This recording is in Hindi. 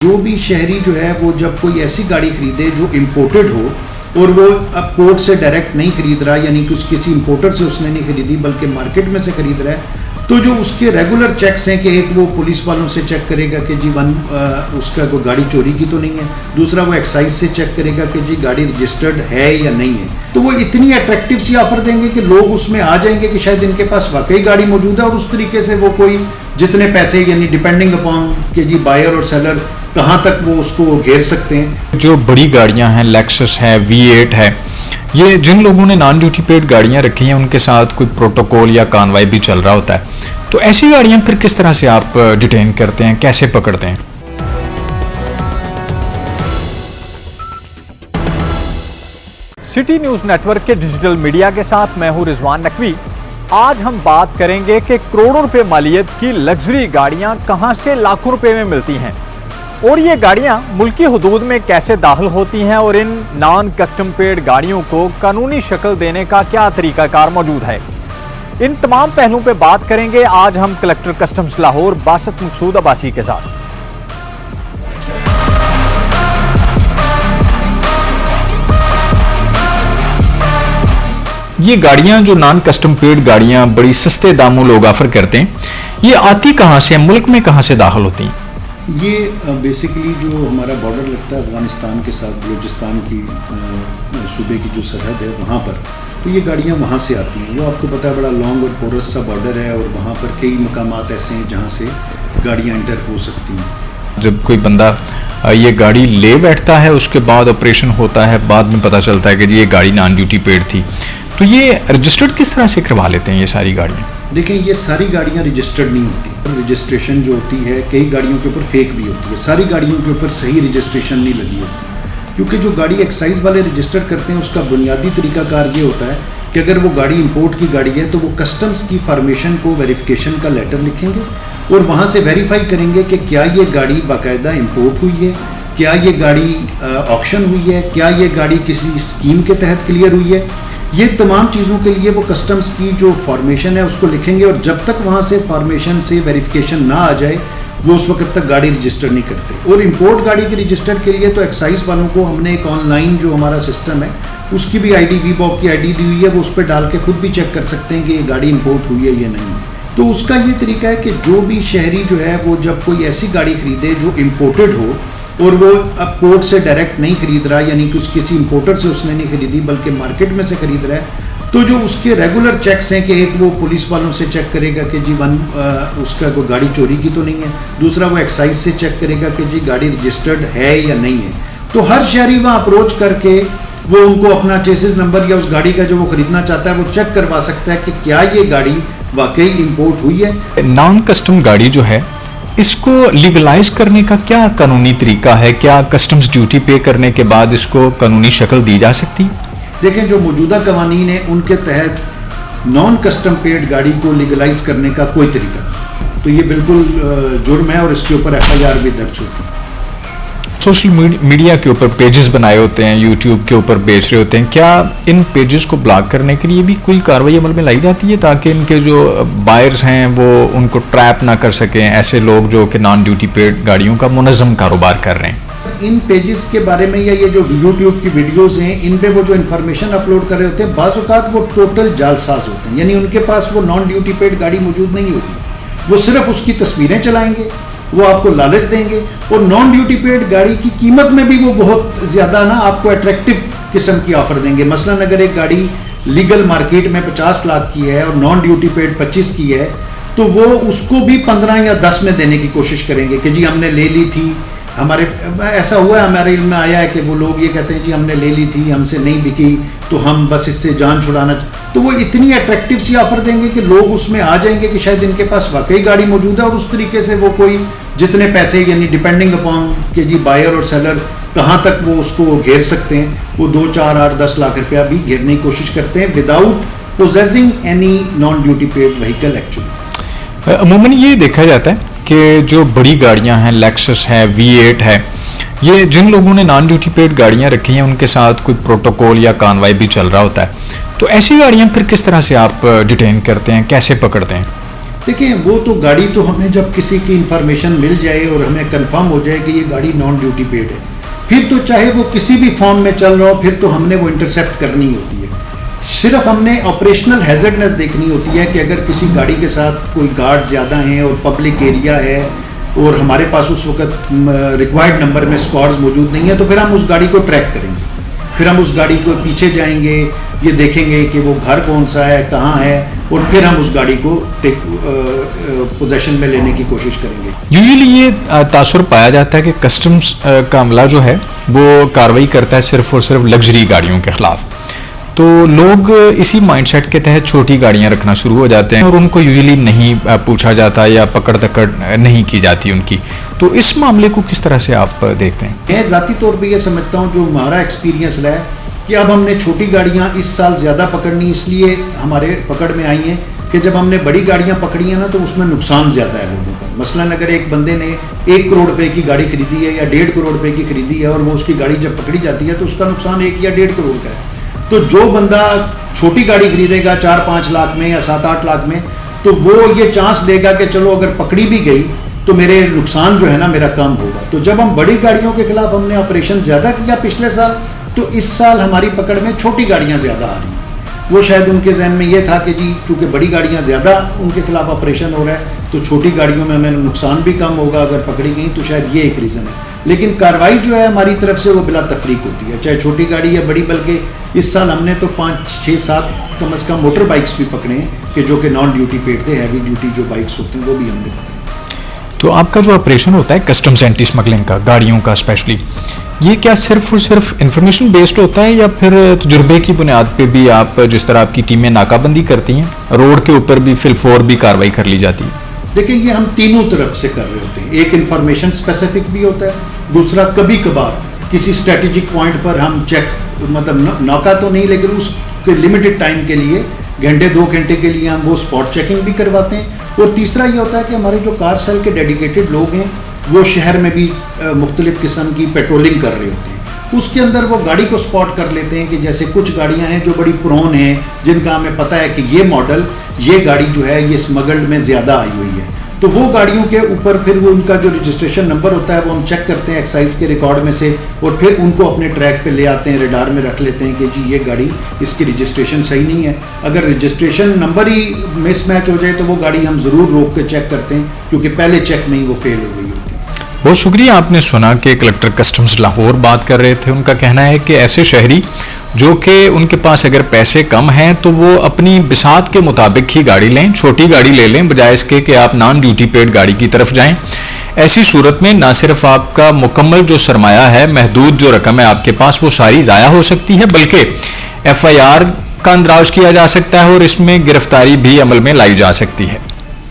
जो भी शहरी जो है वो जब कोई ऐसी गाड़ी खरीदे जो इम्पोर्टेड हो और वो अब पोर्ट से डायरेक्ट नहीं खरीद रहा, यानी कि किसी इम्पोर्टर से उसने नहीं खरीदी बल्कि मार्केट में से खरीद रहा है, तो जो उसके रेगुलर चेक्स हैं कि एक वो पुलिस वालों से चेक करेगा कि जी उसका कोई गाड़ी चोरी की तो नहीं है, दूसरा वो एक्साइज से चेक करेगा कि जी गाड़ी रजिस्टर्ड है या नहीं है। तो वो इतनी अट्रैक्टिव सी ऑफर देंगे कि लोग उसमें आ जाएंगे कि शायद इनके पास वाकई गाड़ी मौजूद है, और उस तरीके से वो कोई जितने पैसे यानी डिपेंडिंग अपॉन कि जी बायर और सेलर कहाँ तक वो उसको घेर सकते हैं। जो बड़ी गाड़ियां हैं, लेक्सस है, V8 है, ये जिन लोगों ने नॉन ड्यूटी पेड गाड़ियां रखी हैं उनके साथ कोई प्रोटोकॉल या कानवाई भी चल रहा होता है, तो ऐसी गाड़ियां फिर किस तरह से आप डिटेन करते हैं, कैसे पकड़ते हैं? सिटी न्यूज नेटवर्क के डिजिटल मीडिया के साथ मैं हूं रिजवान नकवी। आज हम बात करेंगे कि करोड़ों रुपए मालियत की लग्जरी गाड़ियां कहां से लाखों रुपए में मिलती हैं और ये गाड़ियां मुल्की हुदूद में कैसे दाखिल होती हैं और इन नॉन कस्टम पेड गाड़ियों को कानूनी शक्ल देने का क्या तरीकाकार मौजूद है। इन तमाम पहलुओं पे बात करेंगे आज हम कलेक्टर कस्टम्स लाहौर बासत मकसूद अब्बासी के साथ। ये गाड़ियां जो नॉन कस्टम पेड गाड़ियां बड़ी सस्ते दामों लोग ऑफर करते हैं, ये आती कहां से, मुल्क में कहां से दाखिल होती हैं? ये बेसिकली जो हमारा बॉर्डर लगता है अफगानिस्तान के साथ, बलूचिस्तान की सूबे की जो सरहद है वहाँ पर, तो ये गाड़ियाँ वहाँ से आती हैं। वो आपको पता है बड़ा लॉन्ग और पोरस सा बॉर्डर है और वहाँ पर कई मकामात ऐसे हैं जहाँ से गाड़ियाँ इंटर हो सकती हैं। जब कोई बंदा ये गाड़ी ले बैठता है उसके बाद ऑपरेशन होता है, बाद में पता चलता है कि ये गाड़ी नॉन ड्यूटी पेड थी, तो ये रजिस्टर्ड किस तरह से करवा लेते हैं ये सारी गाड़ियाँ? देखिए, ये सारी गाड़ियाँ रजिस्टर्ड नहीं होती। रजिस्ट्रेशन जो होती है कई गाड़ियों के ऊपर फेक भी होती है, सारी गाड़ियों के ऊपर सही रजिस्ट्रेशन नहीं लगी होती, क्योंकि जो गाड़ी एक्साइज वाले रजिस्टर करते हैं उसका बुनियादी तरीकाकार ये होता है कि अगर वो गाड़ी इंपोर्ट की गाड़ी है तो वो कस्टम्स की फॉर्मेशन को वेरिफिकेशन का लेटर लिखेंगे और वहाँ से वेरीफाई करेंगे कि क्या ये गाड़ी बाकायदा इंपोर्ट हुई है, क्या ये गाड़ी ऑक्शन हुई है, क्या ये गाड़ी किसी स्कीम के तहत क्लियर हुई है। ये तमाम चीज़ों के लिए वो कस्टम्स की जो फॉर्मेशन है उसको लिखेंगे और जब तक वहाँ से फॉर्मेशन से वेरिफिकेशन ना आ जाए वो उस वक्त तक गाड़ी रजिस्टर नहीं करते। और इंपोर्ट गाड़ी की रजिस्टर के लिए तो एक्साइज वालों को हमने एक ऑनलाइन जो हमारा सिस्टम है उसकी भी ID, वीबॉक की ID दी हुई है, वो उस पर डाल के खुद भी चेक कर सकते हैं कि ये गाड़ी इंपोर्ट हुई है या नहीं। तो उसका ये तरीका है कि जो भी शहरी जो है वो जब कोई ऐसी गाड़ी खरीदे जो इम्पोर्टेड हो और वो अब पोर्ट से डायरेक्ट नहीं खरीद रहा, यानी कि किसी इम्पोर्टर से उसने नहीं खरीदी बल्कि मार्केट में से खरीद रहा है, तो जो उसके रेगुलर चेक्स हैं कि एक वो पुलिस वालों से चेक करेगा कि जी उसका कोई गाड़ी चोरी की तो नहीं है, दूसरा वो एक्साइज से चेक करेगा कि जी गाड़ी रजिस्टर्ड है या नहीं है। तो हर शहरी वहाँ अप्रोच करके वो उनको अपना चेसिस नंबर या उस गाड़ी का जो वो खरीदना चाहता है वो चेक करवा सकता है कि क्या ये गाड़ी वाकई इंपोर्ट हुई है। नॉन कस्टम गाड़ी जो है इसको लीगलाइज करने का क्या कानूनी तरीका है? क्या कस्टम्स ड्यूटी पे करने के बाद इसको कानूनी शक्ल दी जा सकती है? देखें, जो मौजूदा कवानीन है उनके तहत नॉन कस्टम पेड गाड़ी को लीगलाइज करने का कोई तरीका नहीं, तो ये बिल्कुल जुर्म है और इसके ऊपर FIR भी दर्ज होती है। सोशल मीडिया के ऊपर पेजेस बनाए होते हैं, यूट्यूब के ऊपर बेच रहे होते हैं, क्या इन पेजेस को ब्लॉक करने के लिए भी कोई कार्रवाई अमल में लाई जाती है ताकि इनके जो बायर्स हैं वो उनको ट्रैप ना कर सकें, ऐसे लोग जो कि नॉन ड्यूटी पेड गाड़ियों का मुनज़्ज़म कारोबार कर रहे हैं? इन पेजेस के बारे में या ये जो यूट्यूब की वीडियोस हैं इन पे वो जो इन्फॉर्मेशन अपलोड कर रहे होते हैं बाज़ औक़ात वो टोटल जालसाज होते हैं, यानी उनके पास वो नॉन ड्यूटी पेड गाड़ी मौजूद नहीं होती, वो सिर्फ उसकी तस्वीरें चलाएंगे, वो आपको लालच देंगे और नॉन ड्यूटी पेड गाड़ी की कीमत में भी वो बहुत ज़्यादा ना आपको अट्रैक्टिव किस्म की ऑफ़र देंगे। मसलन अगर एक गाड़ी लीगल मार्केट में 50 लाख की है और नॉन ड्यूटी पेड 25 की है तो वो उसको भी 15 या 10 में देने की कोशिश करेंगे कि जी हमने ले ली थी, हमारे ऐसा हुआ है, हमारे इल्म में आया है कि वो लोग ये कहते हैं जी हमने ले ली थी, हमसे नहीं बिकी तो हम बस इससे जान छुड़ाना, तो वो इतनी अट्रैक्टिव सी ऑफर देंगे कि लोग उसमें आ जाएंगे कि शायद इनके पास वाकई गाड़ी मौजूद है और उस तरीके से वो कोई जितने पैसे यानी डिपेंडिंग अपॉन कि जी बायर और सेलर कहाँ तक वो उसको घेर सकते हैं, वो 2, 4, 8, 10 लाख रुपया भी घेरने की कोशिश करते हैं without possessing any non duty paid vehicle. Actually अमूमन ये देखा जाता है कि जो बड़ी गाड़ियां हैं, लेक्सस है, V8 है, ये जिन लोगों ने नॉन ड्यूटी पेड गाड़ियां रखी हैं उनके साथ कोई प्रोटोकॉल या कानवाई भी चल रहा होता है, तो ऐसी गाड़ियां फिर किस तरह से आप डिटेन करते हैं, कैसे पकड़ते हैं? देखिए वो तो गाड़ी तो हमें जब किसी की इंफॉर्मेशन मिल जाए और हमें कंफर्म हो जाए कि ये गाड़ी नॉन ड्यूटी पेड है, फिर तो चाहे वो किसी भी फॉर्म में चल रहा हो, फिर तो हमने वो इंटरसेप्ट करनी होती है। सिर्फ हमने ऑपरेशनल हैजर्डनेस देखनी होती है कि अगर किसी गाड़ी के साथ कोई गार्ड ज़्यादा हैं और पब्लिक एरिया है और हमारे पास उस वक्त रिक्वायर्ड नंबर में स्क्वाड्स मौजूद नहीं है, तो फिर हम उस गाड़ी को ट्रैक करेंगे। फिर हम उस गाड़ी को पीछे जाएंगे, ये देखेंगे कि वो घर कौन सा है, कहाँ है, और फिर हम उस गाड़ी को पोजेशन में लेने की कोशिश करेंगे। यूजुअली ये तासुर पाया जाता है कि कस्टम्स का अमला जो है वो कार्रवाई करता है सिर्फ और सिर्फ लग्जरी गाड़ियों के खिलाफ, तो लोग इसी माइंडसेट के तहत छोटी गाड़ियां रखना शुरू हो जाते हैं और उनको यूजुअली नहीं पूछा जाता या पकड़ दकड़ नहीं की जाती उनकी। तो इस मामले को किस तरह से आप देखते हैं? मैं ज़ाती तौर पे ये समझता हूँ, जो हमारा एक्सपीरियंस रहा है कि अब हमने छोटी गाड़ियाँ इस साल ज़्यादा पकड़नी इसलिए हमारे पकड़ में आई हैं कि जब हमने बड़ी गाड़ियाँ पकड़ी हैं ना, तो उसमें नुकसान ज़्यादा है लोगों का। मसलन अगर एक बंदे ने 1 करोड़ रुपए की गाड़ी खरीदी है या 1.5 करोड़ रुपए की खरीदी है और वो उसकी गाड़ी जब पकड़ी जाती है तो उसका नुकसान 1 या 1.5 करोड़ का है। तो जो बंदा छोटी गाड़ी खरीदेगा 4-5 लाख में या 7-8 लाख में, तो वो ये चांस लेगा कि चलो अगर पकड़ी भी गई तो मेरे नुकसान जो है ना मेरा कम होगा। तो जब हम बड़ी गाड़ियों के खिलाफ हमने ऑपरेशन ज़्यादा किया पिछले साल, तो इस साल हमारी पकड़ में छोटी गाड़ियाँ ज़्यादा आ रही हैं। वो शायद उनके जहन में ये था कि जी चूँकि बड़ी गाड़ियाँ ज़्यादा उनके खिलाफ ऑपरेशन हो रहा है, तो छोटी गाड़ियों में हमें नुकसान भी कम होगा अगर पकड़ी गई, तो शायद ये एक रीज़न है। लेकिन कार्रवाई जो है हमारी तरफ से वो बिला तफरीक होती है, चाहे छोटी गाड़ी या बड़ी। बल्कि इस साल हमने तो 5, 6, 7 कम अज़ कम मोटर बाइक्स भी पकड़े हैं कि जो कि नॉन ड्यूटी पेड थे, हैवी ड्यूटी जो बाइक्स होते हैं वो भी हमने पकड़े। तो आपका जो ऑपरेशन होता है कस्टम्स एंटी स्मगलिंग का, गाड़ियों का स्पेशली, ये क्या सिर्फ और सिर्फ इंफॉर्मेशन बेस्ड होता है या फिर तजुर्बे की बुनियाद पे भी आप, जिस तरह आपकी टीमें नाकाबंदी करती हैं, रोड के ऊपर भी फिलफोर भी कार्रवाई कर ली जाती है? देखिए ये हम तीनों तरफ से कर रहे होते हैं। एक इंफॉर्मेशन स्पेसिफिक भी होता है, दूसरा कभी कभार किसी स्ट्रेटेजिक पॉइंट पर हम चेक, मतलब नौका तो नहीं लेकिन उसके लिमिटेड टाइम के लिए, घंटे 2 घंटे के लिए हम वो स्पॉट चेकिंग भी करवाते हैं। और तीसरा ये होता है कि हमारे जो कार सेल के डेडिकेटेड लोग हैं वो शहर में भी मुख्तलिफ किस्म की पेट्रोलिंग कर रहे होते हैं। उसके अंदर वो गाड़ी को स्पॉट कर लेते हैं कि जैसे कुछ गाड़ियां हैं जो बड़ी प्रोन हैं, जिनका हमें पता है कि ये मॉडल, ये गाड़ी जो है ये स्मगल्ड में ज़्यादा आई हुई है, तो वो गाड़ियों के ऊपर फिर वो उनका जो रजिस्ट्रेशन नंबर होता है वो हम चेक करते हैं एक्साइज के रिकॉर्ड में से, और फिर उनको अपने ट्रैक पे ले आते हैं, रडार में रख लेते हैं कि जी ये गाड़ी, इसकी रजिस्ट्रेशन सही नहीं है। अगर रजिस्ट्रेशन नंबर ही मिसमैच हो जाए तो वो गाड़ी हम ज़रूर रोक के चेक करते हैं, क्योंकि पहले चेक में ही वो फेल हो गई होती है। बहुत शुक्रिया। आपने सुना कि कलेक्टर कस्टम्स लाहौर बात कर रहे थे। उनका कहना है कि ऐसे शहरी जो कि उनके पास अगर पैसे कम हैं तो वो अपनी बिसात के मुताबिक ही गाड़ी लें, छोटी गाड़ी ले लें, बजाय इसके कि आप नॉन ड्यूटी पेड गाड़ी की तरफ जाएं। ऐसी सूरत में ना सिर्फ आपका मुकम्मल जो सरमाया है, महदूद जो रकम है आपके पास, वो सारी ज़ाया हो सकती है, बल्कि FIR का अंदराज किया जा सकता है और इसमें गिरफ्तारी भी अमल में लाई जा सकती है।